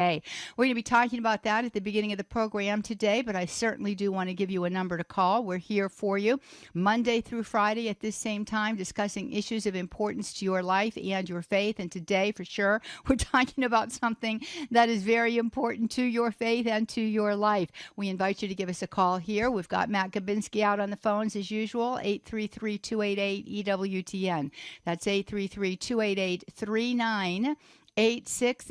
Hey, we're going to be talking about that at the beginning of the program today, but I certainly do want to give you a number to call. We're here for you Monday through Friday at this same time, discussing issues of importance to your life and your faith. And today, for sure, we're talking about something that is very important to your faith and to your life. We invite you to give us a call here. We've got Matt Gabinski out on the phones as usual, 833-288-EWTN. That's 833-288-3986.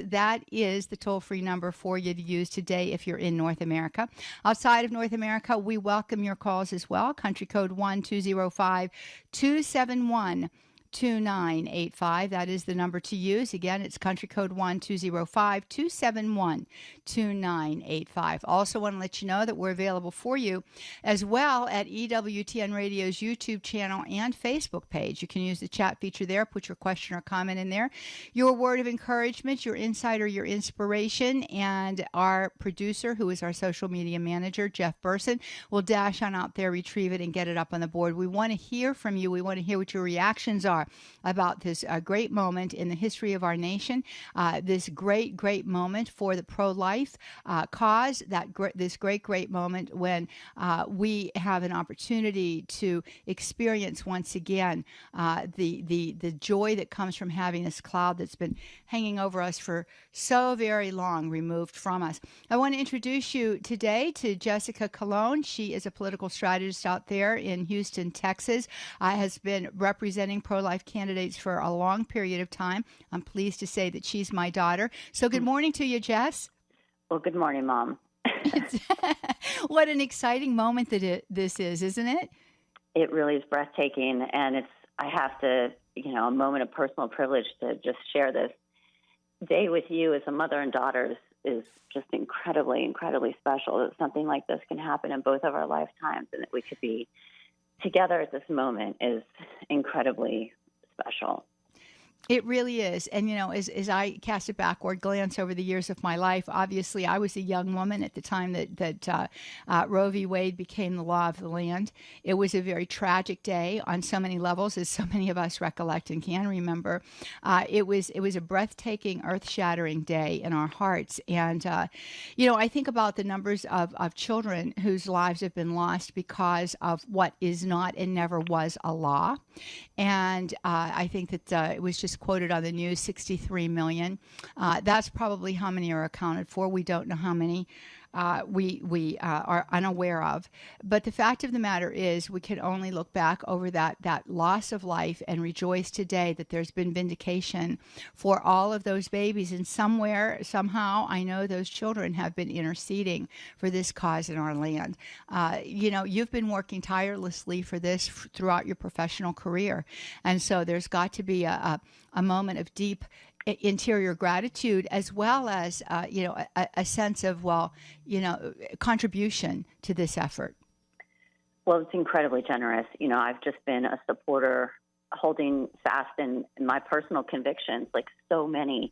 That is the toll-free number for you to use today if you're in North America. Outside of North America, we welcome your calls as well. Country code 1-205-271-2985. That is the number to use. Again, it's country code 1-205-271-2985. Also want to let you know that we're available for you as well at EWTN Radio's YouTube channel and Facebook page. You can use the chat feature there, put your question or comment in there. Your word of encouragement, your insight or your inspiration, and our producer, who is our social media manager, Jeff Burson, will dash on out there, retrieve it, and get it up on the board. We want to hear from you. We want to hear what your reactions are about this great moment in the history of our nation, this great moment for the pro-life cause, this great moment when we have an opportunity to experience once again the joy that comes from having this cloud that's been hanging over us for so very long removed from us. I want to introduce you today to Jessica Colon. She is a political strategist out there in Houston, Texas, has been representing pro-life candidates for a long period of time. I'm pleased to say that she's my daughter. So good morning to you, Jess. Well, good morning, Mom. What an exciting moment that this is, isn't it? It really is breathtaking, and I have to, a moment of personal privilege to just share this day with you as a mother and daughter is just incredibly special. That something like this can happen in both of our lifetimes, and that we could be together at this moment is incredibly special. It really is. And, as I cast a backward glance over the years of my life, obviously I was a young woman at the time that Roe v. Wade became the law of the land. It was a very tragic day on so many levels, as so many of us recollect and can remember. It was a breathtaking, earth-shattering day in our hearts. And, I think about the numbers of children whose lives have been lost because of what is not and never was a law. And I think that it was just quoted on the news, 63 million. That's probably how many are accounted for. We don't know how many we are unaware of. But the fact of the matter is we can only look back over that loss of life and rejoice today that there's been vindication for all of those babies. And somewhere, somehow, I know those children have been interceding for this cause in our land. You've been working tirelessly for this throughout your professional career. And so there's got to be a moment of deep interior gratitude, as well as a sense of contribution to this effort. Well, it's incredibly generous. I've just been a supporter, holding fast in my personal convictions, like so many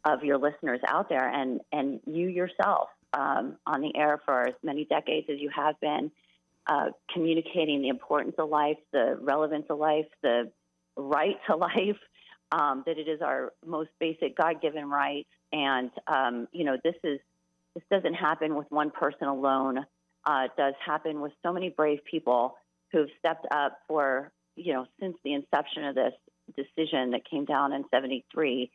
of your listeners out there, and you yourself on the air for as many decades as you have been, communicating the importance of life, the relevance of life, the right to life. That it is our most basic God-given right, and this doesn't happen with one person alone. It does happen with so many brave people who've stepped up for since the inception of this decision that came down in '73,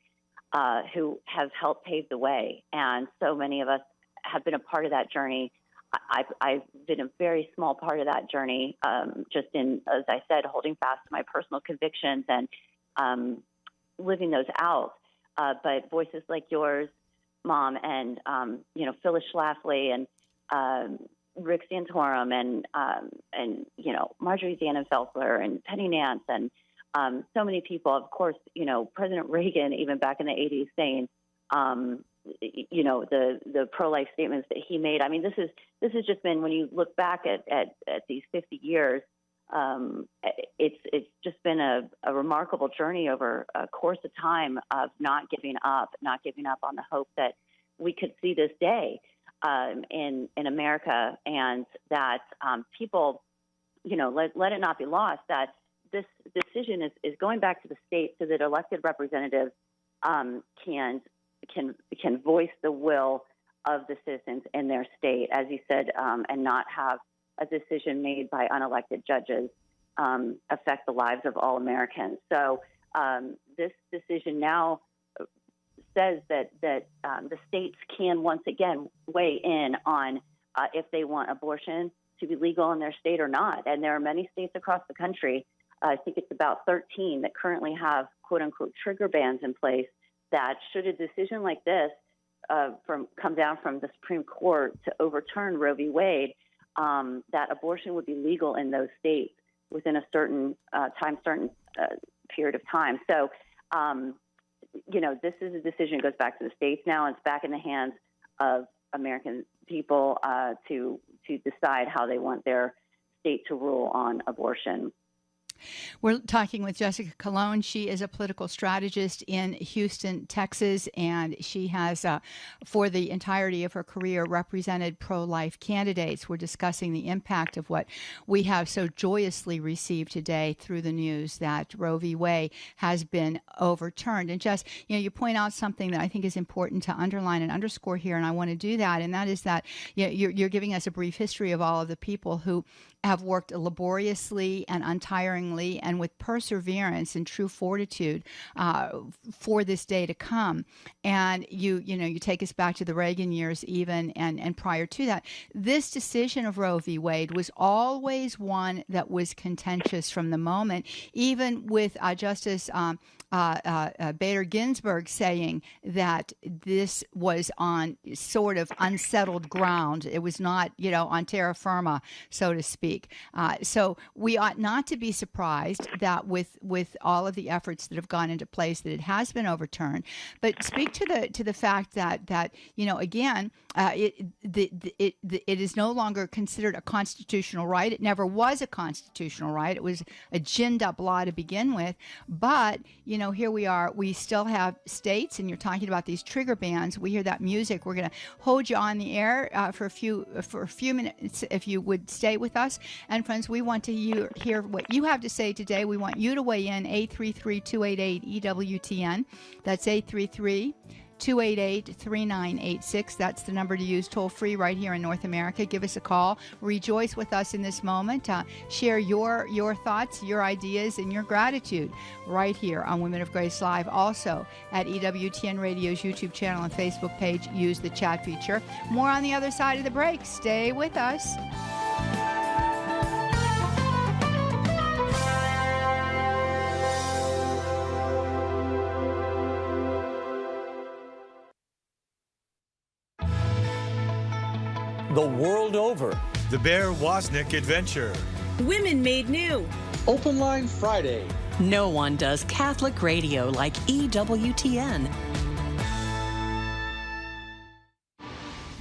who have helped pave the way, and so many of us have been a part of that journey. I've been a very small part of that journey, just in, as I said, holding fast to my personal convictions and living those out, but voices like yours, Mom, and Phyllis Schlafly and Rick Santorum and Marjorie Dannenfelser and Penny Nance and so many people. Of course, President Reagan, even back in the '80s, saying the pro-life statements that he made. I mean, this has just been, when you look back at these 50 years. It's just been a remarkable journey over a course of time of not giving up on the hope that we could see this day in America, and that people, let it not be lost that this decision is going back to the state so that elected representatives can can voice the will of the citizens in their state, as you said, and not have a decision made by unelected judges affect the lives of all Americans. So this decision now says that the states can once again weigh in on if they want abortion to be legal in their state or not. And there are many states across the country, I think it's about 13, that currently have quote-unquote trigger bans in place that should a decision like this come down from the Supreme Court to overturn Roe v. Wade, that abortion would be legal in those states within a certain period of time. So, this is a decision that goes back to the states now. It's back in the hands of American people to decide how they want their state to rule on abortion. We're talking with Jessica Colon. She is a political strategist in Houston, Texas, and she has, for the entirety of her career, represented pro-life candidates. We're discussing the impact of what we have so joyously received today through the news that Roe v. Wade has been overturned. And Jess, you point out something that I think is important to underline and underscore here, and I want to do that, and that is that you're giving us a brief history of all of the people who have worked laboriously and untiringly and with perseverance and true fortitude for this day to come. And you take us back to the Reagan years even, and prior to that. This decision of Roe v. Wade was always one that was contentious from the moment, even with Justice Bader Ginsburg saying that this was on sort of unsettled ground. It was not, on terra firma, so to speak. So we ought not to be surprised that with all of the efforts that have gone into place that it has been overturned. But speak to the fact that again, it is no longer considered a constitutional right. It never was a constitutional right. It was a ginned up law to begin with. But here we are. We still have states, and you're talking about these trigger bans. We hear that music. We're going to hold you on the air for a few minutes, if you would stay with us. And friends, we want to hear what you have to say today. We want you to weigh in. 833-288-EWTN. That's 833-288-3986. That's the number to use toll free right here in North America. Give us a call. Rejoice with us in this moment. Share your thoughts, your ideas, and your gratitude right here on Women of Grace Live. Also at EWTN Radio's YouTube channel and Facebook page. Use the chat feature. More on the other side of the break. Stay with us. The world over. The Bear Wozniak Adventure. Women Made New. Open Line Friday. No one does Catholic radio like EWTN.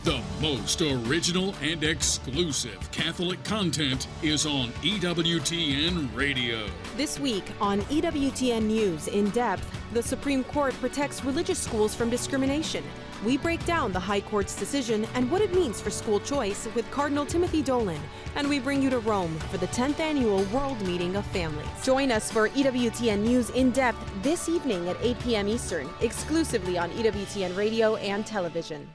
The most original and exclusive Catholic content is on EWTN Radio. This week on EWTN News In Depth, the Supreme Court protects religious schools from discrimination. We break down the High Court's decision and what it means for school choice with Cardinal Timothy Dolan. And we bring you to Rome for the 10th Annual World Meeting of Families. Join us for EWTN News In Depth this evening at 8 p.m. Eastern, exclusively on EWTN Radio and television.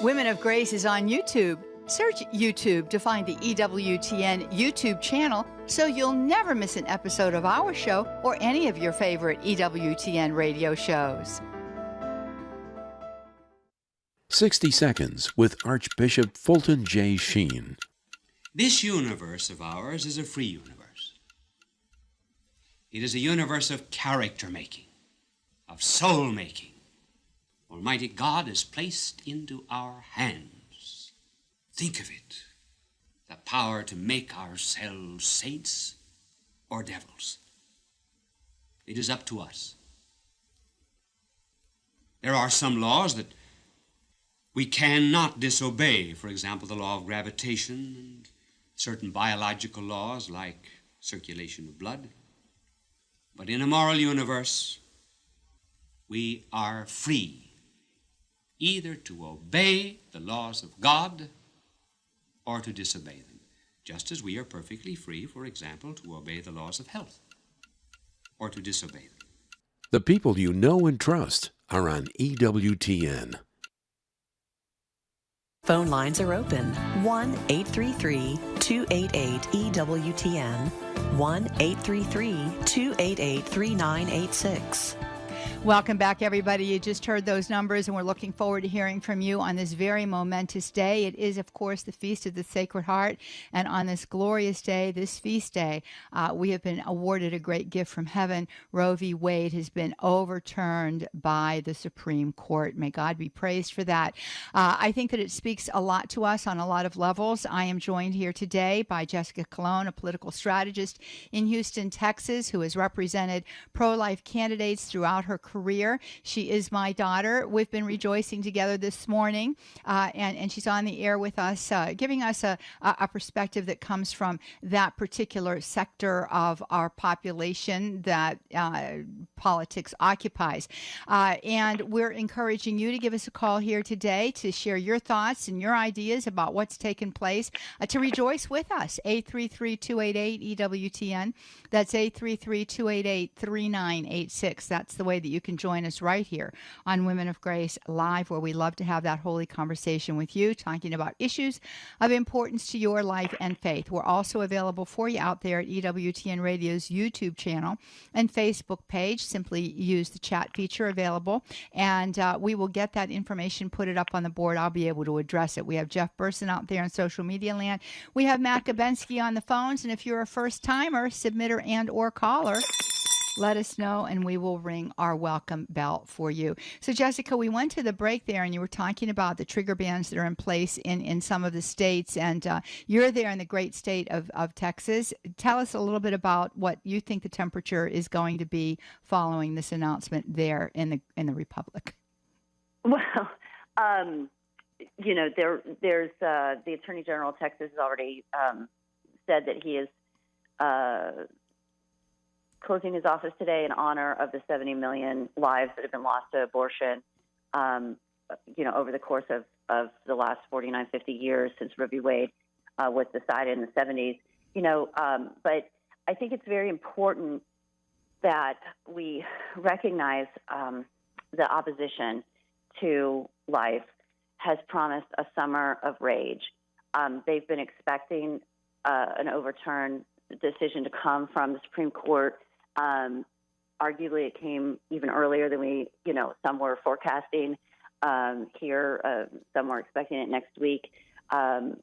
Women of Grace is on YouTube. Search YouTube to find the EWTN YouTube channel so you'll never miss an episode of our show or any of your favorite EWTN radio shows. 60 Seconds with Archbishop Fulton J. Sheen. This universe of ours is a free universe. It is a universe of character making, of soul making. Almighty God has placed into our hands, think of it, the power to make ourselves saints or devils. It is up to us. There are some laws that we cannot disobey. For example, the law of gravitation and certain biological laws like circulation of blood. But in a moral universe, we are free either to obey the laws of God or to disobey them, just as we are perfectly free, for example, to obey the laws of health or to disobey them. The people you know and trust are on EWTN. Phone lines are open. 1-833-288-EWTN. 1-833-288-3986. Welcome back, everybody. You just heard those numbers, and we're looking forward to hearing from you on this very momentous day. It is, of course, the Feast of the Sacred Heart, and on this glorious day, this feast day, we have been awarded a great gift from heaven. Roe v. Wade has been overturned by the Supreme Court. May God be praised for that. I think that it speaks a lot to us on a lot of levels. I am joined here today by Jessica Colon, a political strategist in Houston, Texas, who has represented pro-life candidates throughout her career. She is my daughter. We've been rejoicing together this morning, and she's on the air with us, giving us a perspective that comes from that particular sector of our population that politics occupies. And we're encouraging you to give us a call here today to share your thoughts and your ideas about what's taken place, to rejoice with us. 833-288-EWTN. That's 833-288-3986. That's the way that you can join us right here on Women of Grace Live, where we love to have that holy conversation with you, talking about issues of importance to your life and faith. We're also available for you out there at EWTN Radio's YouTube channel and Facebook page. Simply use the chat feature available, and we will get that information, put it up on the board. I'll be able to address it. We have Jeff Burson out there in social media land. We have Matt Gabensky on the phones, and if you're a first-timer, submitter, and or caller, let us know, and we will ring our welcome bell for you. So, Jessica, we went to the break there, and you were talking about the trigger bans that are in place in some of the states, and you're there in the great state of Texas. Tell us a little bit about what you think the temperature is going to be following this announcement there in the Republic. Well, there's the Attorney General of Texas has already said that he is closing his office today in honor of the 70 million lives that have been lost to abortion, over the course of the last 49, 50 years since Roe v. Wade was decided in the 70s. But I think it's very important that we recognize the opposition to life has promised a summer of rage. They've been expecting an overturned decision to come from the Supreme Court. Arguably, it came even earlier than some were forecasting here. Some were expecting it next week. Those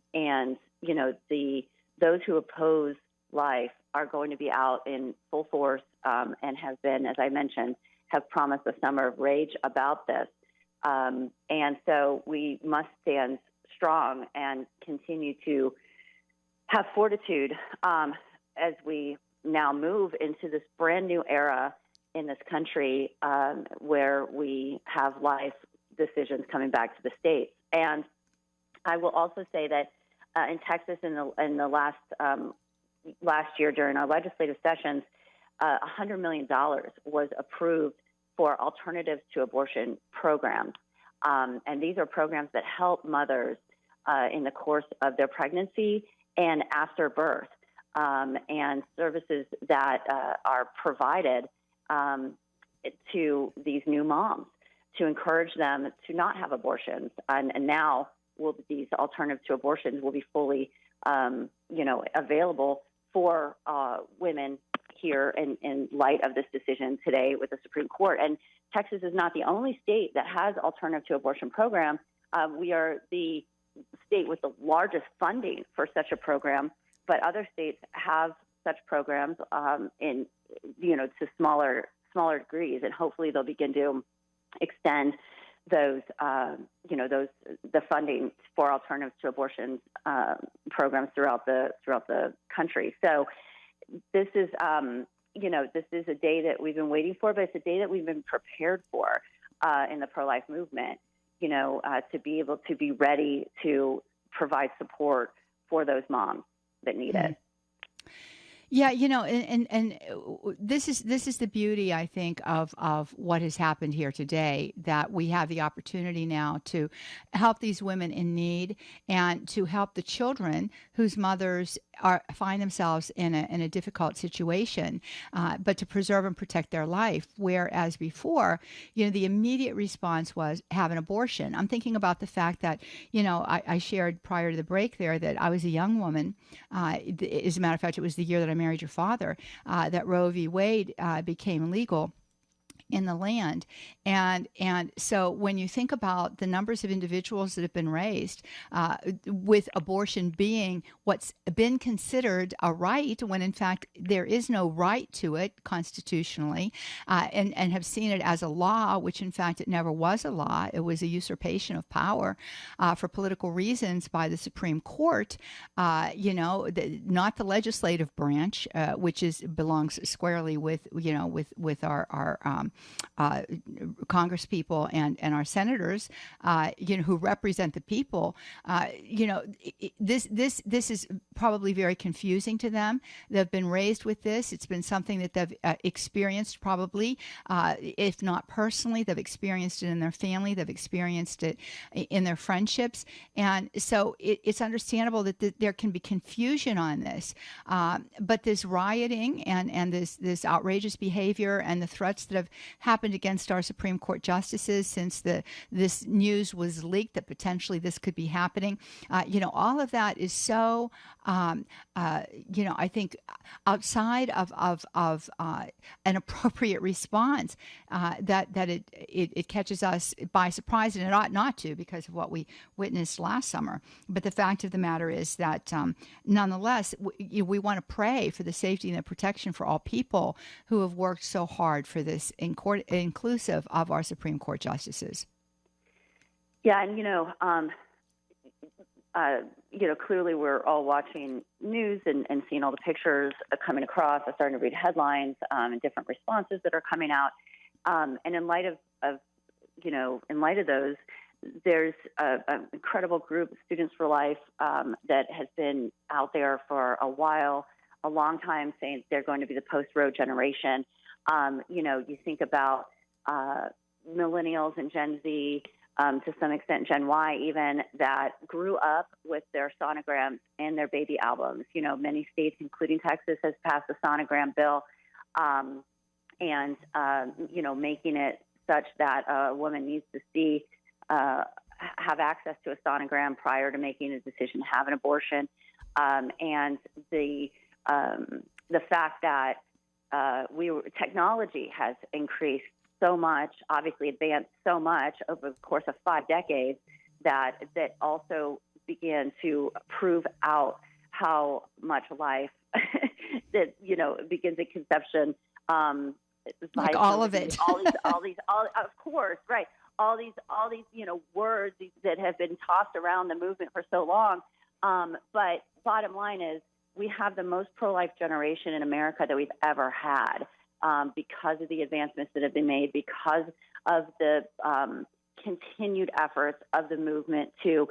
who oppose life are going to be out in full force and have been, as I mentioned, have promised a summer of rage about this. And so we must stand strong and continue to have fortitude as we now move into this brand new era in this country where we have life decisions coming back to the states. And I will also say that in Texas in the last year during our legislative sessions, $100 million was approved for alternatives to abortion programs. And these are programs that help mothers in the course of their pregnancy and after birth, and services that are provided to these new moms to encourage them to not have abortions. And now these alternatives to abortions will be fully, available for women here in light of this decision today with the Supreme Court. And Texas is not the only state that has alternative to abortion programs. We are the state with the largest funding for such a program, but other states have such programs to smaller degrees, and hopefully they'll begin to extend those the funding for alternatives to abortion programs throughout the country. So this is this is a day that we've been waiting for, but it's a day that we've been prepared for in the pro-life movement. To be able to be ready to provide support for those moms that need it. Yeah, and this is the beauty, I think, of what has happened here today, that we have the opportunity now to help these women in need and to help the children whose mothers find themselves in a difficult situation, but to preserve and protect their life. Whereas before, the immediate response was have an abortion. I'm thinking about the fact that, I shared prior to the break there that I was a young woman. As a matter of fact, it was the year that I married your father, that Roe v. Wade became legal in the land. And so when you think about the numbers of individuals that have been raised with abortion being what's been considered a right, when in fact there is no right to it constitutionally, and have seen it as a law, which in fact it never was a law. It was a usurpation of power for political reasons by the Supreme Court, not the legislative branch, which belongs squarely with our Congress people and our senators, who represent the people. This is probably very confusing to them. They've been raised with this. It's been something that they've experienced probably, if not personally, they've experienced it in their family. They've experienced it in their friendships. And so it's understandable that there can be confusion on this. But this rioting and this outrageous behavior and the threats that have happened against our Supreme Court justices since this news was leaked that potentially this could be happening. All of that is so, I think outside of an appropriate response, that it catches us by surprise, and it ought not to because of what we witnessed last summer. But the fact of the matter is that nonetheless, we want to pray for the safety and the protection for all people who have worked so hard for this, inclusive of our Supreme Court justices. Yeah, and clearly we're all watching news and seeing all the pictures coming across. I'm starting to read headlines and different responses that are coming out. And in light of those, there's an incredible group, Students for Life, that has been out there for a long time, saying they're going to be the post-Roe generation. You think about millennials and Gen Z, to some extent Gen Y even, that grew up with their sonograms and their baby albums. Many states, including Texas, has passed the sonogram bill, and making it such that a woman needs to have access to a sonogram prior to making a decision to have an abortion. And the fact that technology has increased so much, obviously advanced so much over the course of 5 decades, that also began to prove out how much life that begins at conception. Like all of it. Of course, right. All these words that have been tossed around the movement for so long. But bottom line is, we have the most pro-life generation in America that we've ever had, because of the advancements that have been made, because of the continued efforts of the movement to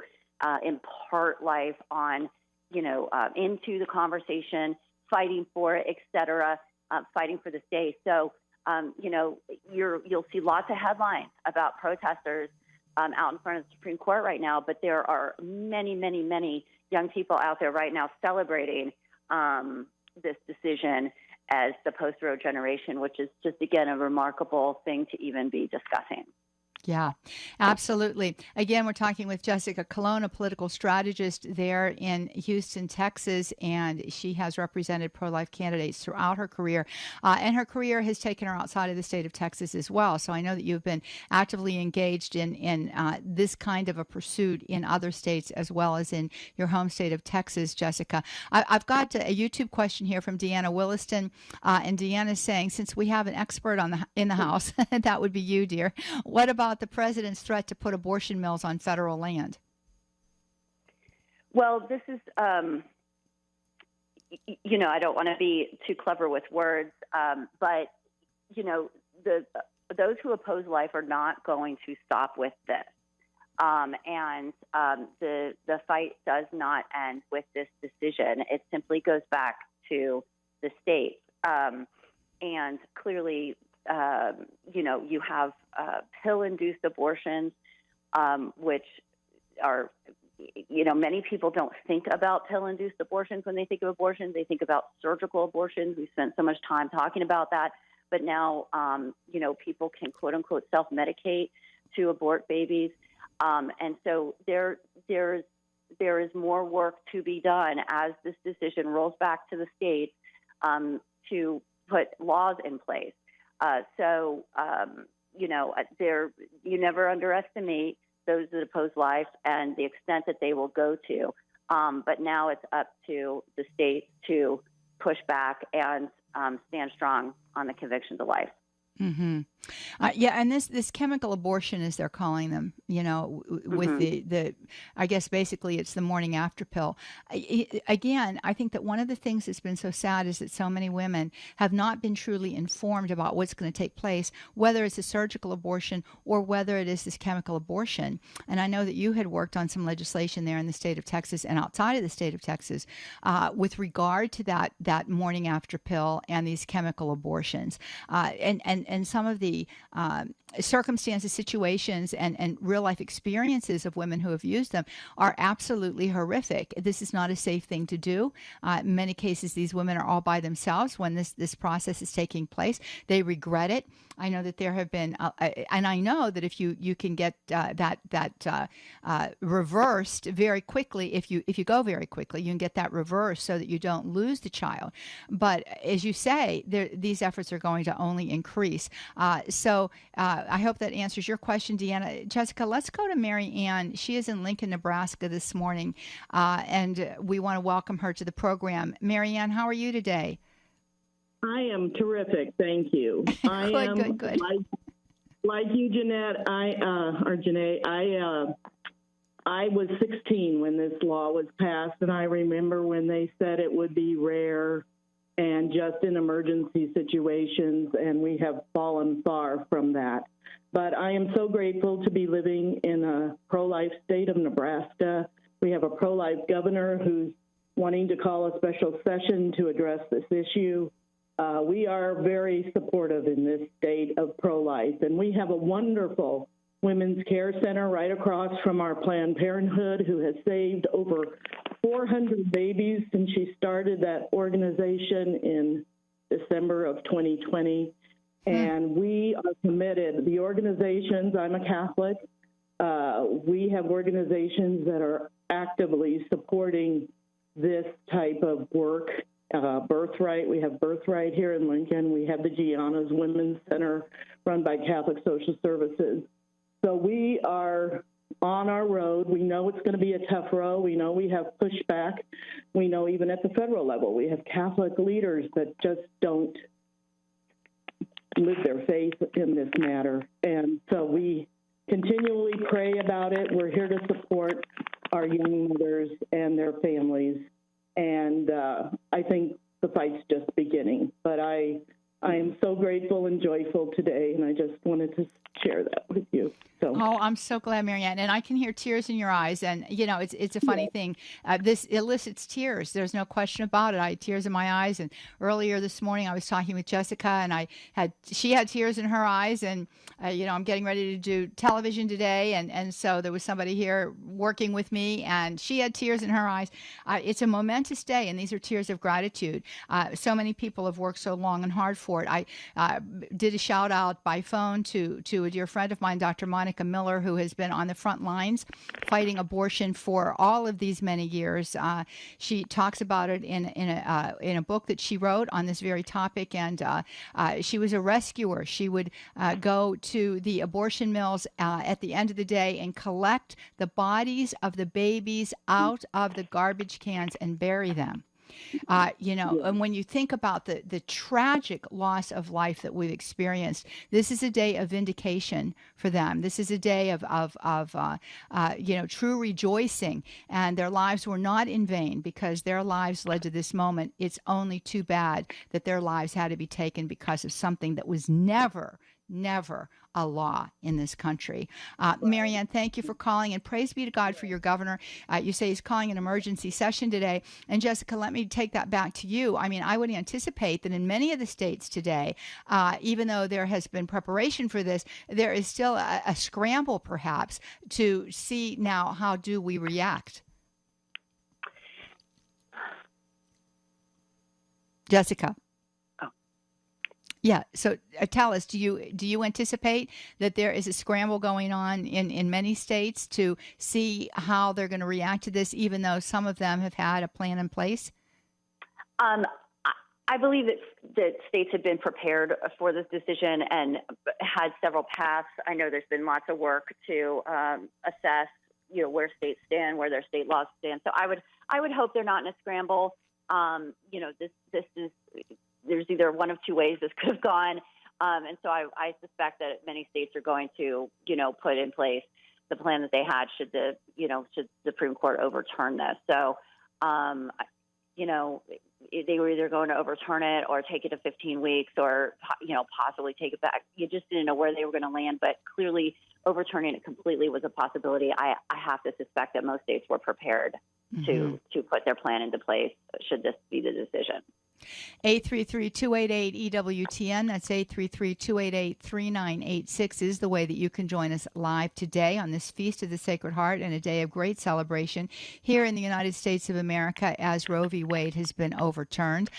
impart life on, into the conversation, fighting for it, et cetera, fighting for this day. So, you'll see lots of headlines about protesters out in front of the Supreme Court right now, but there are many, many, many young people out there right now celebrating this decision as the post-Roe generation, which is just, again, a remarkable thing to even be discussing. Yeah, absolutely. Again, we're talking with Jessica Colon, a political strategist there in Houston, Texas, and she has represented pro-life candidates throughout her career. And her career has taken her outside of the state of Texas as well. So I know that you've been actively engaged in this kind of a pursuit in other states as well as in your home state of Texas, Jessica. I've got a YouTube question here from Deanna Williston, and Deanna's saying, since we have an expert in the house, that would be you, dear. What about the president's threat to put abortion mills on federal land? Well, this is, I don't want to be too clever with words, but, those who oppose life are not going to stop with this. And the fight does not end with this decision. It simply goes back to the states. And clearly, you have pill-induced abortions, which are, many people don't think about pill-induced abortions when they think of abortions. They think about surgical abortions. We spent so much time talking about that. But now, people can, quote unquote, self-medicate to abort babies. And so there is more work to be done as this decision rolls back to the states to put laws in place. You never underestimate those that oppose life and the extent that they will go to. But now it's up to the states to push back and stand strong on the convictions of life. Mm-hmm. And this chemical abortion, as they're calling them, with the I guess basically it's the morning after pill. Again, I think that one of the things that's been so sad is that so many women have not been truly informed about what's going to take place, whether it's a surgical abortion or whether it is this chemical abortion. And I know that you had worked on some legislation there in the state of Texas and outside of the state of Texas with regard to that morning after pill and these chemical abortions. And some of the circumstances, situations, and real life experiences of women who have used them are absolutely horrific. This is not a safe thing to do. In many cases, these women are all by themselves when this process is taking place. They regret it. I know that there have been, and I know that if you can get that reversed very quickly, if you go very quickly, you can get that reversed so that you don't lose the child. But as you say, these efforts are going to only increase. So I hope that answers your question, Deanna. Jessica, let's go to Mary Ann. She is in Lincoln, Nebraska this morning, and we want to welcome her to the program. Mary Ann, how are you today? I am terrific, thank you. Good. Like you, Johnnette. I was 16 when this law was passed, and I remember when they said it would be rare and just in emergency situations, and we have fallen far from that. But I am so grateful to be living in a pro-life state of Nebraska. We have a pro-life governor who's wanting to call a special session to address this issue. We are very supportive in this state of pro-life, and we have a wonderful women's care center right across from our Planned Parenthood who has saved over 400 babies since she started that organization in December of 2020. And we are committed. The organizations, I'm a Catholic, we have organizations that are actively supporting this type of work. Birthright, we have Birthright here in Lincoln. We have the Gianna's Women's Center run by Catholic Social Services. So we are on our road. We know it's going to be a tough road. We know we have pushback. We know even at the federal level, we have Catholic leaders that just don't live their faith in this matter. And so we continually pray about it. We're here to support our young mothers and their families. And I think the fight's just beginning. But I am so grateful and joyful today, and I just wanted to share that with you. So. Oh, I'm so glad, Marianne. And I can hear tears in your eyes. And, it's a funny thing. This elicits tears. There's no question about it. I had tears in my eyes. And earlier this morning, I was talking with Jessica, and she had tears in her eyes. And, I'm getting ready to do television today. And so there was somebody here working with me, and she had tears in her eyes. It's a momentous day, and these are tears of gratitude. So many people have worked so long and hard for it. I did a shout out by phone to a dear friend of mine, Dr. Monica Miller, who has been on the front lines fighting abortion for all of these many years. She talks about it in a book that she wrote on this very topic, and she was a rescuer. She would go to the abortion mills at the end of the day and collect the bodies of the babies out of the garbage cans and bury them. And when you think about the tragic loss of life that we've experienced, this is a day of vindication for them. This is a day of true rejoicing, and their lives were not in vain because their lives led to this moment. It's only too bad that their lives had to be taken because of something that was never never a law in this country. Marianne, thank you for calling, and praise be to God for your governor. You say he's calling an emergency session today. And Jessica, let me take that back to you. I mean, I would anticipate that in many of the states today, even though there has been preparation for this, there is still a scramble perhaps to see now how do we react. Jessica. Yeah. So tell us, do you anticipate that there is a scramble going on in many states to see how they're going to react to this, even though some of them have had a plan in place? I believe that states have been prepared for this decision and had several paths. I know there's been lots of work to assess, where states stand, where their state laws stand. So I would hope they're not in a scramble. This is. There's either one of two ways this could have gone. And so I suspect that many states are going to, put in place the plan that they had should the Supreme Court overturn this. So, they were either going to overturn it or take it to 15 weeks or, possibly take it back. You just didn't know where they were going to land, but clearly overturning it completely was a possibility. I have to suspect that most states were prepared to put their plan into place should this be the decision. 833-288-EWTN. That's 833-288-3986 is the way that you can join us live today on this Feast of the Sacred Heart and a day of great celebration here in the United States of America as Roe v. Wade has been overturned.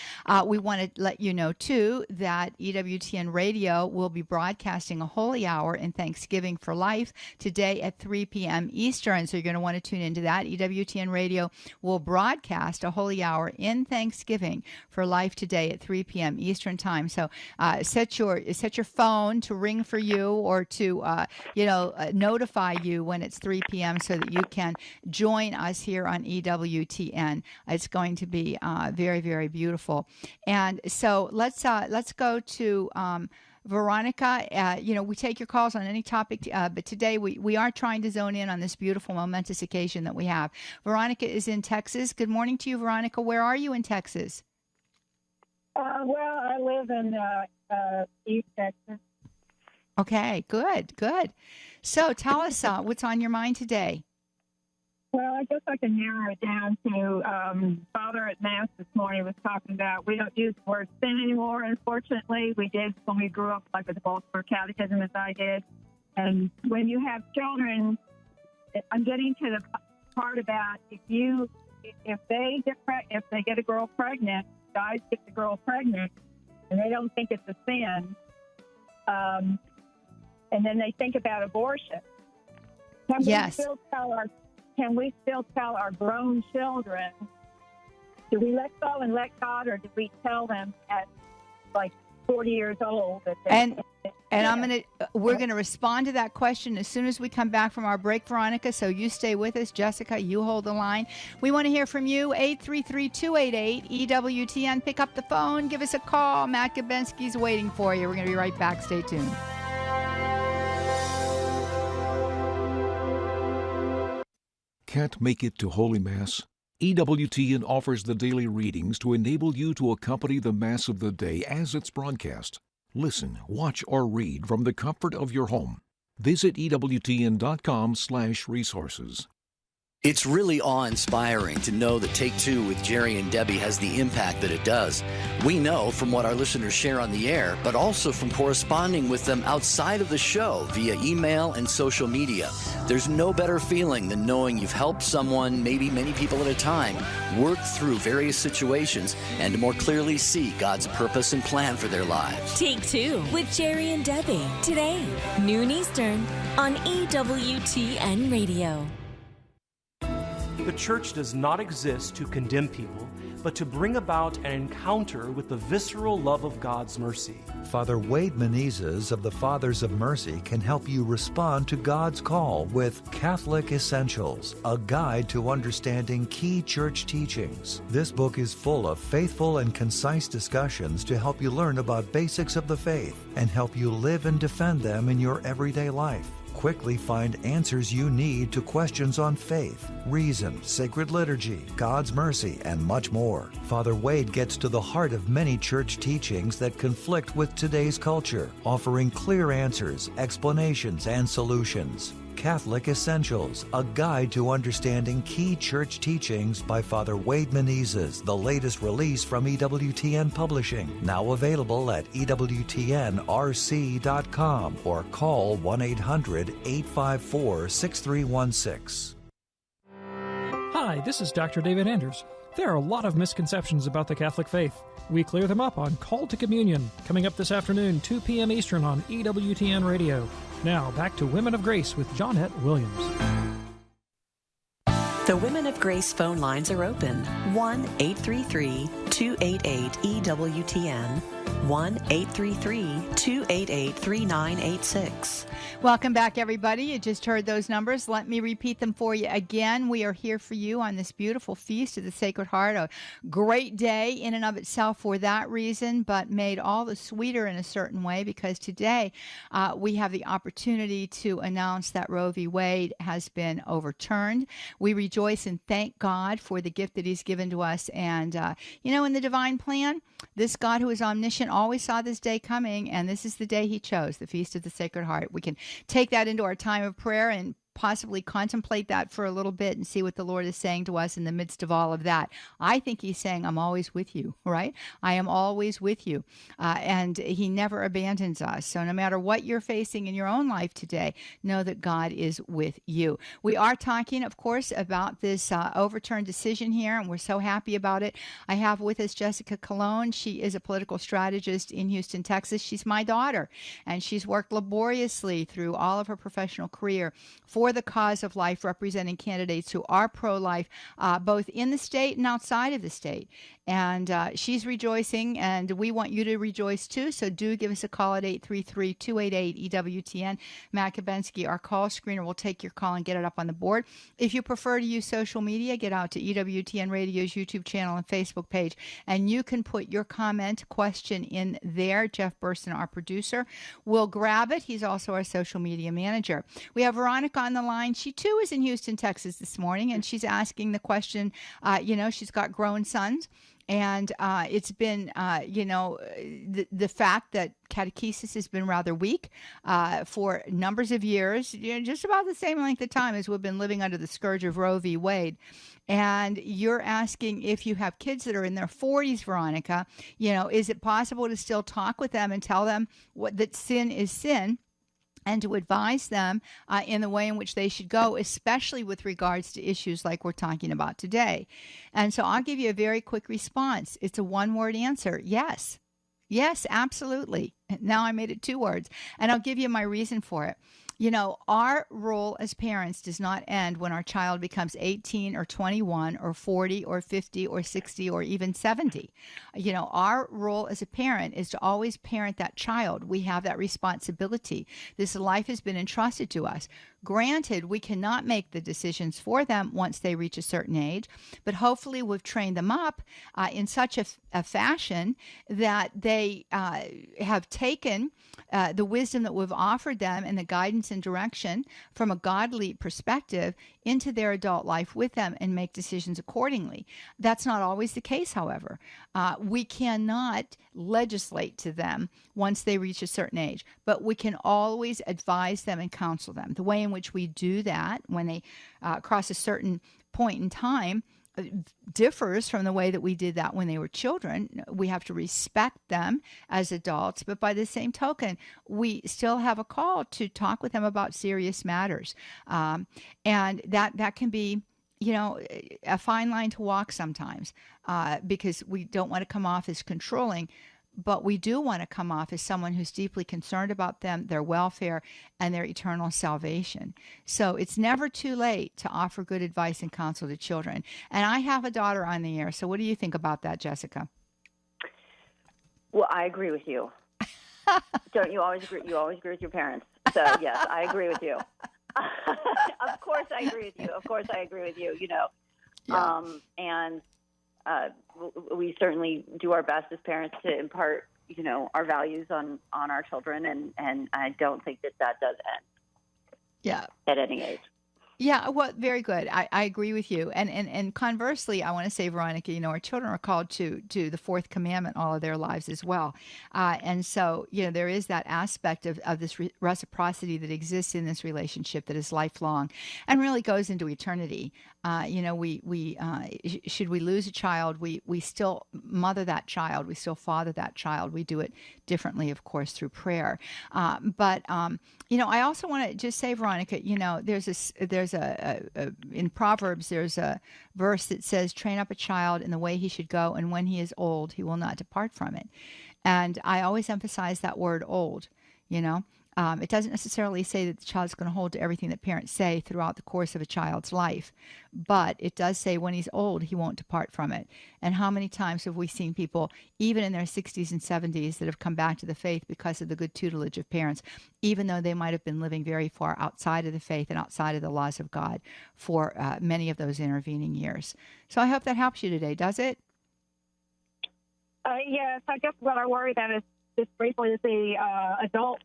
We want to let you know, too, that EWTN Radio will be broadcasting a holy hour in Thanksgiving for Life today at 3 p.m. Eastern, so you're going to want to tune into that. EWTN Radio will broadcast a holy hour in Thanksgiving for Life today at 3 p.m. Eastern Time. So set your phone to ring for you or to notify you when it's 3 p.m. so that you can join us here on EWTN. It's going to be very, very beautiful. And so let's go to Veronica. We take your calls on any topic, but today we are trying to zone in on this beautiful, momentous occasion that we have. Veronica is in Texas. Good morning to you, Veronica. Where are you in Texas? Well, I live in East Texas. Okay, good. So tell us what's on your mind today. Well, I guess I can narrow it down to Father at Mass this morning was talking about we don't use the word sin anymore, unfortunately. We did when we grew up, like with the Baltimore Catechism, as I did. And when you have children, I'm getting to the part about if they get a girl pregnant, guys get the girl pregnant, and they don't think it's a sin, and then they think about abortion. Can we still tell our grown children, do we let go and let God, or do we tell them at like 40 years old that they we're going to respond to that question as soon as we come back from our break, Veronica, so you stay with us. Jessica, you hold the line. We want to hear from you, 833-288-EWTN. Pick up the phone, give us a call. Matt Gabensky's waiting for you. We're going to be right back. Stay tuned. Can't make it to Holy Mass? EWTN offers the daily readings to enable you to accompany the Mass of the day as it's broadcast. Listen, watch, or read from the comfort of your home. Visit EWTN.com/resources. It's really awe-inspiring to know that Take Two with Jerry and Debbie has the impact that it does. We know from what our listeners share on the air, but also from corresponding with them outside of the show via email and social media. There's no better feeling than knowing you've helped someone, maybe many people at a time, work through various situations and to more clearly see God's purpose and plan for their lives. Take Two with Jerry and Debbie, today, noon Eastern, on EWTN Radio. The church does not exist to condemn people, but to bring about an encounter with the visceral love of God's mercy. Father Wade Menezes of the Fathers of Mercy can help you respond to God's call with Catholic Essentials, a guide to understanding key church teachings. This book is full of faithful and concise discussions to help you learn about basics of the faith and help you live and defend them in your everyday life. quickly find answers you need to questions on faith, reason, sacred liturgy, God's mercy, and much more. Father Wade gets to the heart of many church teachings that conflict with today's culture, offering clear answers, explanations, and solutions. Catholic Essentials, a guide to understanding key church teachings by Father Wade Menezes, the latest release from EWTN Publishing, now available at EWTNRC.com or call 1-800-854-6316. Hi, this is Dr. David Anders. There are a lot of misconceptions about the Catholic faith. We clear them up on Call to Communion, coming up this afternoon, 2 p.m. Eastern on EWTN Radio. Now, back to Women of Grace with Johnnette Williams. The Women of Grace phone lines are open. 1-833-288-EWTN. 1-833-288-3986. Welcome back, everybody. You just heard those numbers. Let me repeat them for you again. We are here for you on this beautiful feast of the Sacred Heart. A great day in and of itself for that reason, but made all the sweeter in a certain way because today we have the opportunity to announce that Roe v. Wade has been overturned. We rejoice and thank God for the gift that He's given to us. And, in the divine plan, this God who is omniscient always saw this day coming, and this is the day He chose, the Feast of the Sacred Heart. We can take that into our time of prayer and possibly contemplate that for a little bit and see what the Lord is saying to us in the midst of all of that. I think He's saying, I'm always with you, right? I am always with you. And He never abandons us. So no matter what you're facing in your own life today, know that God is with you. We are talking, of course, about this overturned decision here, and we're so happy about it. I have with us Jessica Colon. She is a political strategist in Houston, Texas. She's my daughter, and she's worked laboriously through all of her professional career for the cause of life, representing candidates who are pro-life, both in the state and outside of the state. And she's rejoicing, and we want you to rejoice too. So do give us a call at 833-288-EWTN. Matt Kabensky, our call screener, will take your call and get it up on the board. If you prefer to use social media, get out to EWTN Radio's YouTube channel and Facebook page, and you can put your comment, question in there. Jeff Burson, our producer, will grab it. He's also our social media manager. We have Veronica on the line. She too is in Houston, Texas this morning, and she's asking the question, she's got grown sons. And it's been, the fact that catechesis has been rather weak for numbers of years, just about the same length of time as we've been living under the scourge of Roe v. Wade. And you're asking if you have kids that are in their 40s, Veronica, is it possible to still talk with them and tell them that sin is sin? And to advise them in the way in which they should go, especially with regards to issues like we're talking about today. And so I'll give you a very quick response. It's a one-word answer. Yes. Yes, absolutely. Now I made it 2 words. And I'll give you my reason for it. Our role as parents does not end when our child becomes 18 or 21 or 40 or 50 or 60 or even 70. Our role as a parent is to always parent that child. We have that responsibility. This life has been entrusted to us. Granted, we cannot make the decisions for them once they reach a certain age, but hopefully we've trained them up in such a fashion that they have taken the wisdom that we've offered them and the guidance and direction from a godly perspective into their adult life with them and make decisions accordingly. That's not always the case, however. We cannot legislate to them once they reach a certain age, but we can always advise them and counsel them. The way in which we do that when they cross a certain point in time differs from the way that we did that when they were children. We have to respect them as adults, but by the same token, we still have a call to talk with them about serious matters. And that can be, a fine line to walk sometimes because we don't want to come off as controlling, but we do want to come off as someone who's deeply concerned about them, their welfare, and their eternal salvation. So it's never too late to offer good advice and counsel to children. And I have a daughter on the air, so what do you think about that, Jessica? Well, I agree with you. Don't you always agree? You always agree with your parents. So, yes, I agree with you. Of course I agree with you. Of course I agree with you, Yeah. We certainly do our best as parents to impart, our values on our children, and I don't think that does end. Yeah. at any age. Yeah, well, very good. I agree with you. And conversely, I want to say, Veronica, our children are called to the fourth commandment all of their lives as well. And so, there is that aspect of this reciprocity that exists in this relationship that is lifelong and really goes into eternity. Should we lose a child, we still mother that child, we still father that child. We do it differently, of course, through prayer. But I also want to just say, Veronica, there's in Proverbs, there's a verse that says, train up a child in the way he should go, and when he is old, he will not depart from it. And I always emphasize that word old, It doesn't necessarily say that the child's going to hold to everything that parents say throughout the course of a child's life, but it does say when he's old, he won't depart from it. And how many times have we seen people, even in their 60s and 70s, that have come back to the faith because of the good tutelage of parents, even though they might have been living very far outside of the faith and outside of the laws of God for many of those intervening years. So I hope that helps you today, does it? Yes, I guess what I worry about is just briefly is the adult.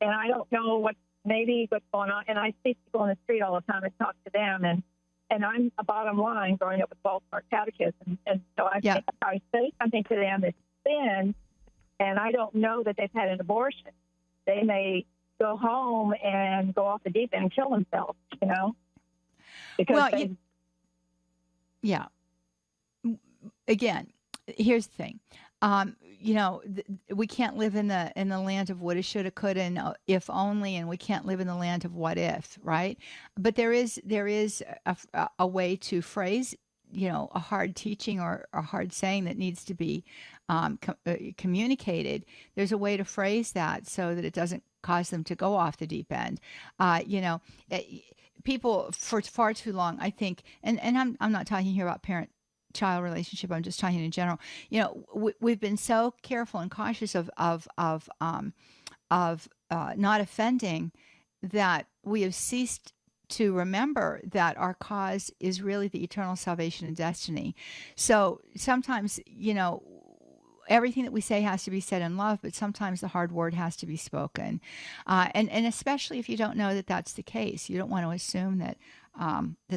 And I don't know what's going on. And I see people on the street all the time and talk to them. And I'm a bottom line growing up with Baltimore Catechism. And so I say something to them that's sin, and I don't know that they've had an abortion. They may go home and go off the deep end and kill themselves, Because yeah. Again, here's the thing. We can't live in the land of woulda, shoulda, coulda, and if only, and we can't live in the land of what if, right? But there is a way to phrase, a hard teaching or a hard saying that needs to be communicated. There's a way to phrase that so that it doesn't cause them to go off the deep end. People for far too long, I think, and I'm not talking here about parent-child relationship. I'm just talking in general. We've been so careful and cautious of not offending that we have ceased to remember that our cause is really the eternal salvation and destiny. So sometimes, everything that we say has to be said in love, but sometimes the hard word has to be spoken. And especially if you don't know that that's the case, you don't want to assume that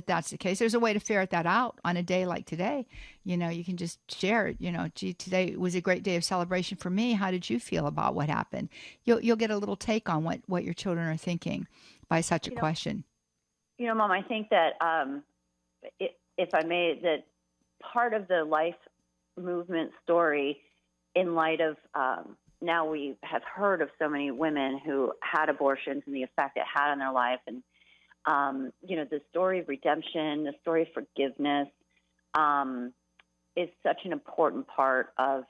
that's the case. There's a way to ferret that out on a day like today. You can just share it. Gee, today was a great day of celebration for me. How did you feel about what happened? You'll get a little take on what your children are thinking by such a question. Mom, I think that if I may, that part of the life movement story, in light of now we have heard of so many women who had abortions and the effect it had on their life, and the story of redemption, the story of forgiveness, is such an important part of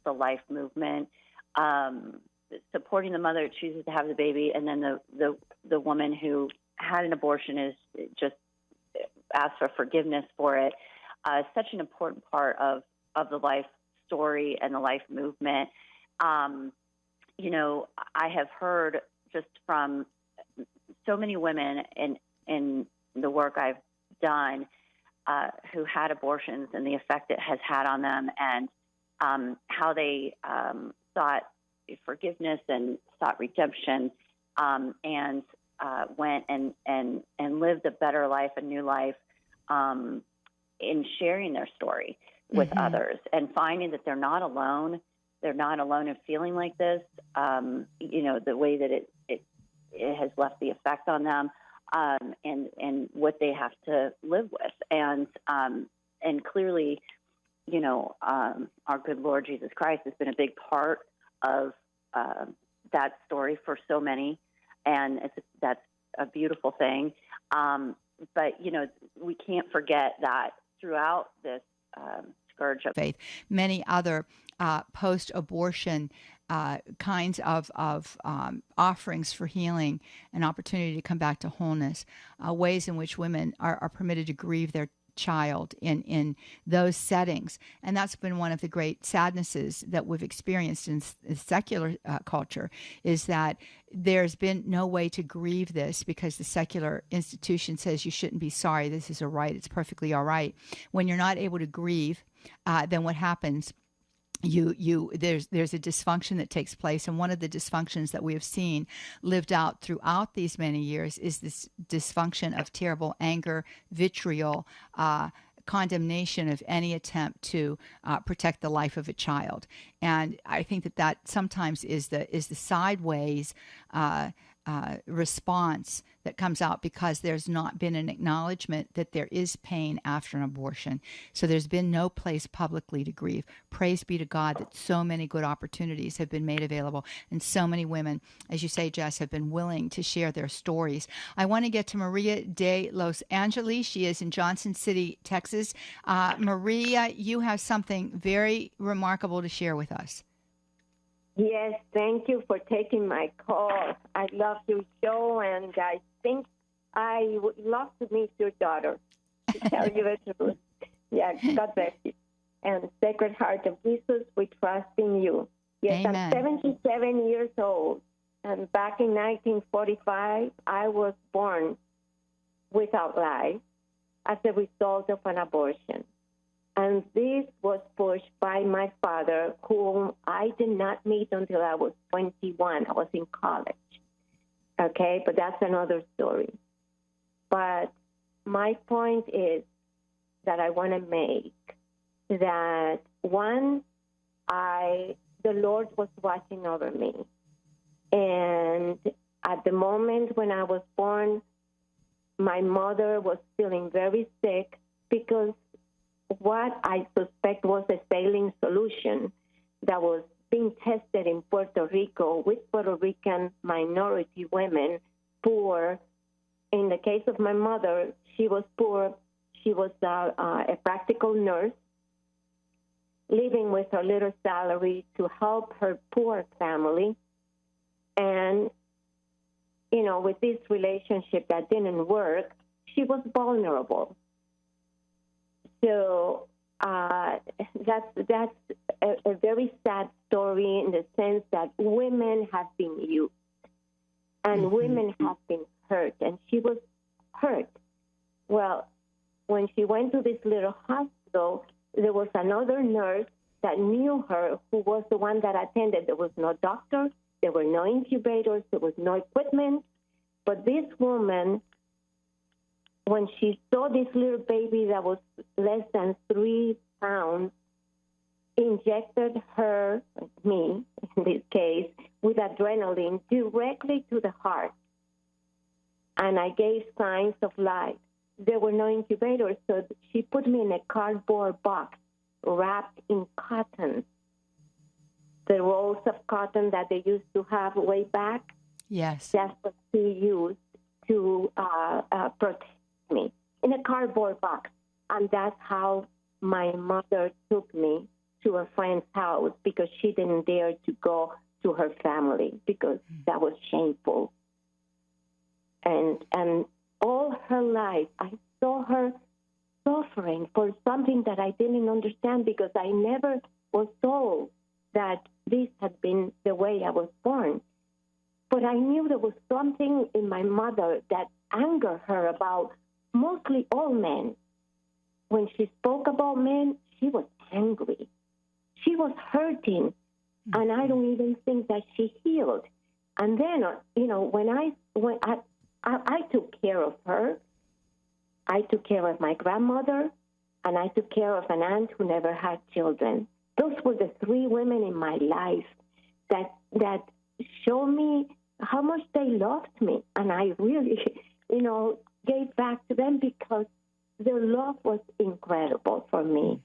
the life movement. Supporting the mother who chooses to have the baby, and then the woman who had an abortion is just asked for forgiveness for it. Such an important part of the life story and the life movement. I have heard just from so many women in the work I've done who had abortions and the effect it has had on them, and how they sought forgiveness and sought redemption, and went and lived a better life, a new life, in sharing their story with others and finding that they're not alone. They're not alone in feeling like this, the way that it has left the effect on them, and what they have to live with. And clearly, our good Lord Jesus Christ has been a big part of that story for so many, and that's a beautiful thing. But, we can't forget that throughout this scourge of faith, many other post-abortion kinds of offerings for healing and opportunity to come back to wholeness, ways in which women are permitted to grieve their child in those settings. And that's been one of the great sadnesses that we've experienced in secular culture, is that there's been no way to grieve this because the secular institution says you shouldn't be sorry. This is a right. It's perfectly all right. When you're not able to grieve, then what happens there's a dysfunction that takes place, and one of the dysfunctions that we have seen lived out throughout these many years is this dysfunction of terrible anger, vitriol, condemnation of any attempt to protect the life of a child. And I think that sometimes is the sideways response that comes out because there's not been an acknowledgement that there is pain after an abortion. So there's been no place publicly to grieve. Praise be to God that so many good opportunities have been made available, and so many women, as you say, Jess, have been willing to share their stories. I want to get to Maria de Los Angeles. She is in Johnson City, Texas. Maria, you have something very remarkable to share with us. Yes, thank you for taking my call. I love your show, and I think I would love to meet your daughter, to tell you the truth. Yeah, God bless you. And Sacred Heart of Jesus, we trust in you. Yes, Amen. I'm 77 years old, and back in 1945, I was born without life as a result of an abortion. And this was pushed by my father, whom I did not meet until I was 21. I was in college. Okay, but that's another story. But my point is that I want to make that, one, the Lord was watching over me. And at the moment when I was born, my mother was feeling very sick because what I suspect was a saline solution that was being tested in Puerto Rico with Puerto Rican minority women, poor. In the case of my mother, she was poor. She was a practical nurse, living with her little salary to help her poor family. And, with this relationship that didn't work, she was vulnerable. So that's a very sad story in the sense that women have been used and women have been hurt, and she was hurt. Well, when she went to this little hospital, there was another nurse that knew her who was the one that attended. There was no doctor, there were no incubators, there was no equipment, but this woman, when she saw this little baby that was less than 3 pounds, injected me in this case, with adrenaline directly to the heart. And I gave signs of life. There were no incubators, so she put me in a cardboard box wrapped in cotton, the rolls of cotton that they used to have way back. Yes. That's what she used to protect me, in a cardboard box. And that's how my mother took me to a friend's house, because she didn't dare to go to her family because that was shameful. And all her life, I saw her suffering for something that I didn't understand, because I never was told that this had been the way I was born. But I knew there was something in my mother that angered her about mostly all men. When she spoke about men, she was angry. She was hurting, and I don't even think that she healed. And then, when I took care of her, I took care of my grandmother, and I took care of an aunt who never had children. Those were the 3 women in my life that showed me how much they loved me, and I really, gave back to them because their love was incredible for me.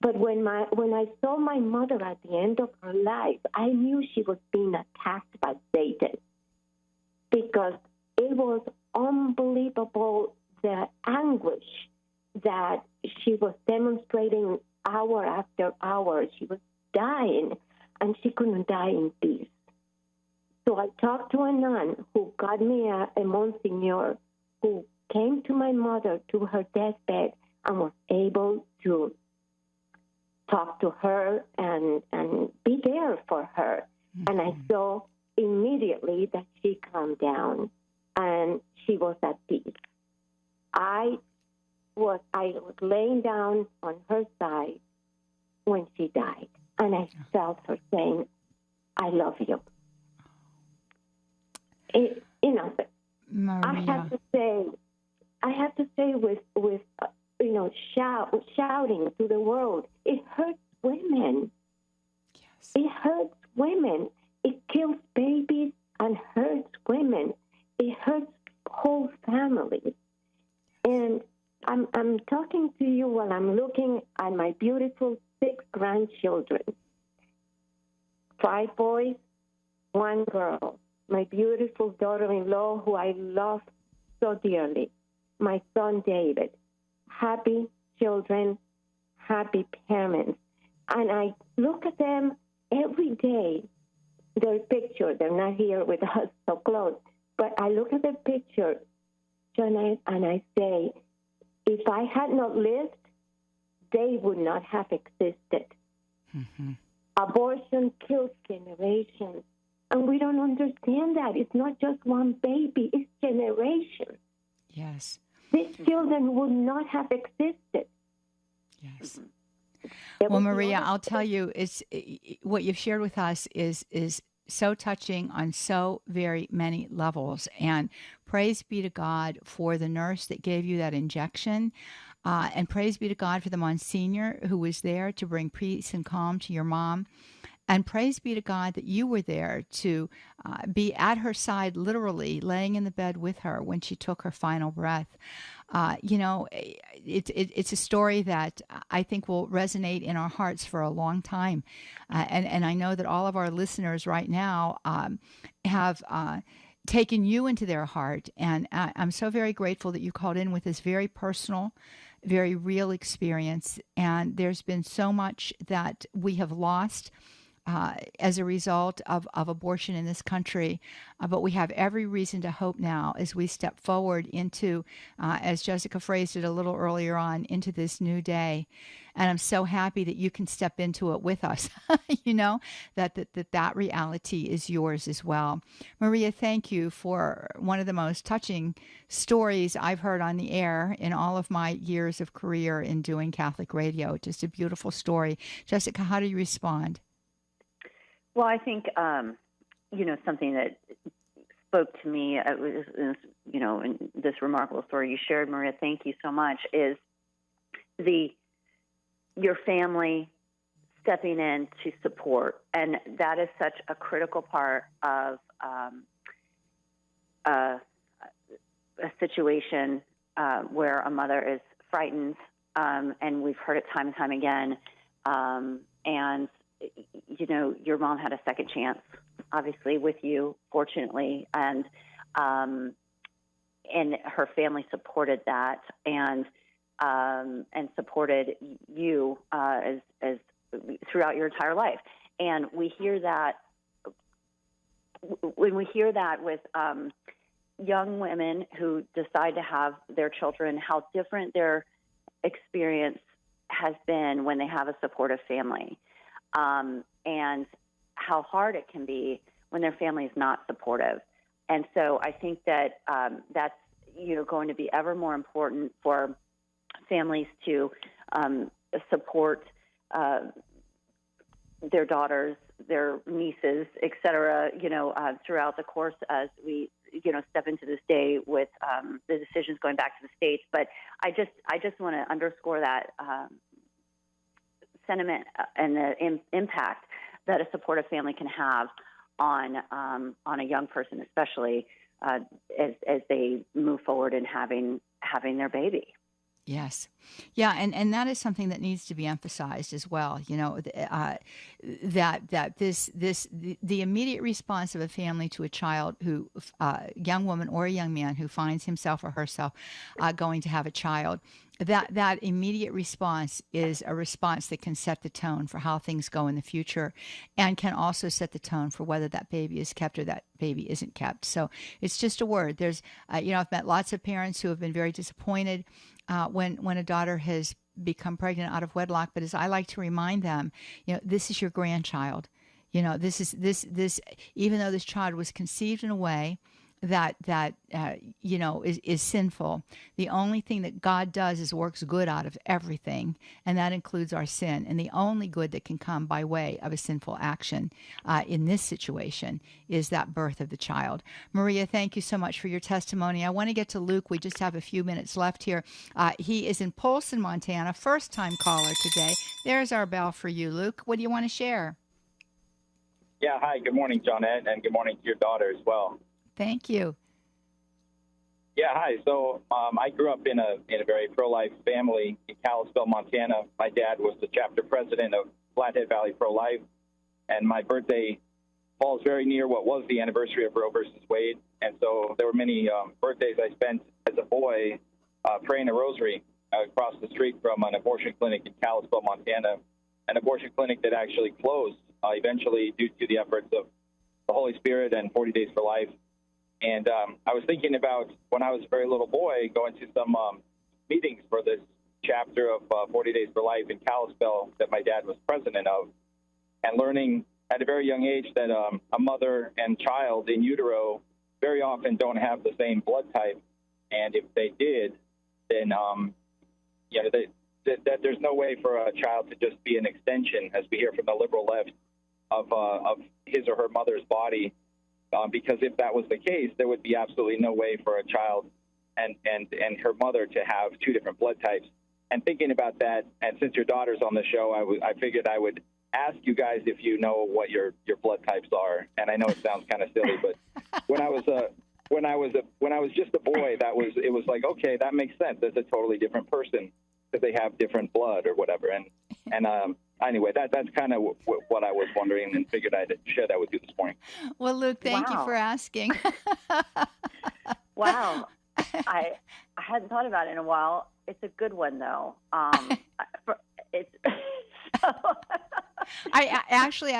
But when I saw my mother at the end of her life, I knew she was being attacked by Satan, because it was unbelievable, the anguish that she was demonstrating hour after hour. She was dying, and she couldn't die in peace. So I talked to a nun who got me a Monsignor who came to my mother to her deathbed and was able to talk to her and be there for her. Mm-hmm. And I saw immediately that she calmed down and she was at peace. I was laying down on her side when she died. And I felt her saying, I love you. Maria. I have to say with shouting to the world, it hurts women. Yes. It hurts women. It kills babies and hurts women. It hurts whole families. And I'm talking to you while I'm looking at my beautiful 6 grandchildren. 5 boys, 1 girl. My beautiful daughter-in-law, who I love so dearly. My son, David. Happy children, happy parents. And I look at them every day, their picture. They're not here with us so close. But I look at their picture, Johnnette, and I say, if I had not lived, they would not have existed. Mm-hmm. Abortion kills generations. And we don't understand that. It's not just one baby, it's generations. Yes. These children would not have existed. Yes. Well, Maria, I'll tell you, it's what you've shared with us is so touching on so very many levels. And praise be to God for the nurse that gave you that injection. And praise be to God for the Monsignor who was there to bring peace and calm to your mom. And praise be to God that you were there to be at her side, literally laying in the bed with her when she took her final breath. It's a story that I think will resonate in our hearts for a long time. And I know that all of our listeners right now have taken you into their heart. And I'm so very grateful that you called in with this very personal, very real experience. And there's been so much that we have lost as a result of abortion in this country. But we have every reason to hope now as we step forward into, as Jessica phrased it a little earlier on, into this new day. And I'm so happy that you can step into it with us, that reality is yours as well. Maria, thank you for one of the most touching stories I've heard on the air in all of my years of career in doing Catholic radio. Just a beautiful story. Jessica, how do you respond? Well, I think, something that spoke to me, in this remarkable story you shared, Maria, thank you so much, is your family stepping in to support. And that is such a critical part of a situation where a mother is frightened, and we've heard it time and time again, and your mom had a second chance, obviously, with you, fortunately, and her family supported that and supported you as throughout your entire life. And we hear that when we hear that with young women who decide to have their children, how different their experience has been when they have a supportive family. And how hard it can be when their family is not supportive. And so I think that that's going to be ever more important for families to support their daughters, their nieces, et cetera, throughout the course as we step into this day with the decisions going back to the states. But I just want to underscore that sentiment and the impact that a supportive family can have on a young person, especially as they move forward in having their baby. Yes. Yeah, and that is something that needs to be emphasized as well. That the immediate response of a family to a child who, young woman or a young man who finds himself or herself going to have a child, that immediate response is a response that can set the tone for how things go in the future, and can also set the tone for whether that baby is kept or that baby isn't kept. So it's just a word. There's, I've met lots of parents who have been very disappointed when a daughter has become pregnant out of wedlock. But as I like to remind them, this is your grandchild. This even though this child was conceived in a way that is sinful. The only thing that God does is works good out of everything, and that includes our sin. And the only good that can come by way of a sinful action in this situation is that birth of the child. Maria, thank you so much for your testimony. I want to get to Luke. We just have a few minutes left here. He is in Polson, Montana, first-time caller today. There's our bell for you, Luke. What do you want to share? Yeah, hi. Good morning, Johnnette, and good morning to your daughter as well. Thank you. Yeah, hi. So I grew up in a very pro-life family in Kalispell, Montana. My dad was the chapter president of Flathead Valley Pro-Life, and my birthday falls very near what was the anniversary of Roe Vs Wade. And so there were many birthdays I spent as a boy praying a rosary across the street from an abortion clinic in Kalispell, Montana, an abortion clinic that actually closed eventually due to the efforts of the Holy Spirit and 40 Days for Life. And I was thinking about when I was a very little boy going to some meetings for this chapter of 40 Days for Life in Kalispell that my dad was president of, and learning at a very young age that a mother and child in utero very often don't have the same blood type. And if they did, then that there's no way for a child to just be an extension, as we hear from the liberal left, of his or her mother's body. Because if that was the case, there would be absolutely no way for a child and her mother to have two different blood types. And thinking about that, and since your daughter's on the show, I figured I would ask you guys if you know what your blood types are. And I know it sounds kind of silly, but when I was just a boy, it was like, okay, that makes sense. That's a totally different person because they have different blood or whatever. And anyway, that's kind of what I was wondering, and figured I'd share that with you this morning. Well, Luke, thank you for asking. Wow. I hadn't thought about it in a while. It's a good one, though. I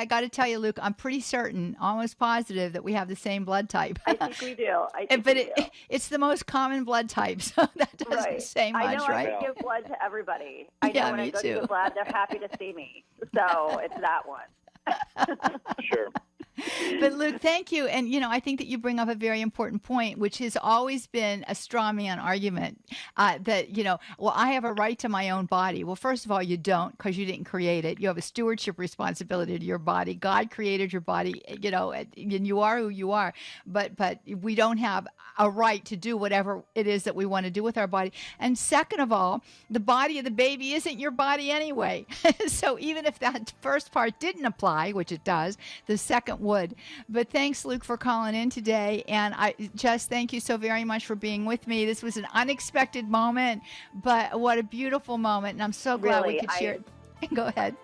got to tell you, Luke, I'm pretty certain, almost positive, that we have the same blood type. I think we do. It's the most common blood type, so that doesn't say much, I know right? I give blood to everybody. I know when I go to the lab, they're happy to see me. So it's that one. Sure. But Luke, thank you. And, I think that you bring up a very important point, which has always been a straw man argument that, well, I have a right to my own body. Well, first of all, you don't, because you didn't create it. You have a stewardship responsibility to your body. God created your body, and you are who you are. But we don't have a right to do whatever it is that we want to do with our body. And second of all, the body of the baby isn't your body anyway. So even if that first part didn't apply, which it does, the second would. But thanks, Luke, for calling in today. And I just thank you so very much for being with me. This was an unexpected moment, but what a beautiful moment. And I'm so glad we could share it. Go ahead.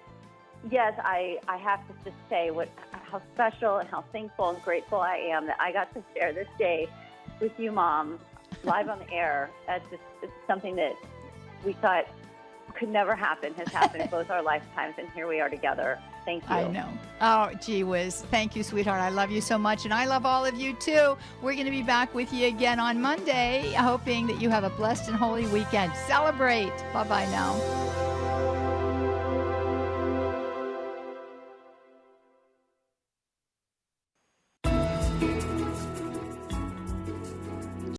Yes, I have to just say how special and how thankful and grateful I am that I got to share this day with you, Mom, live on the air. It's something that we thought could never happen, has happened in both our lifetimes, and here we are together. Thank you. I know. Oh, gee whiz. Thank you, sweetheart. I love you so much, and I love all of you, too. We're going to be back with you again on Monday, hoping that you have a blessed and holy weekend. Celebrate. Bye-bye now.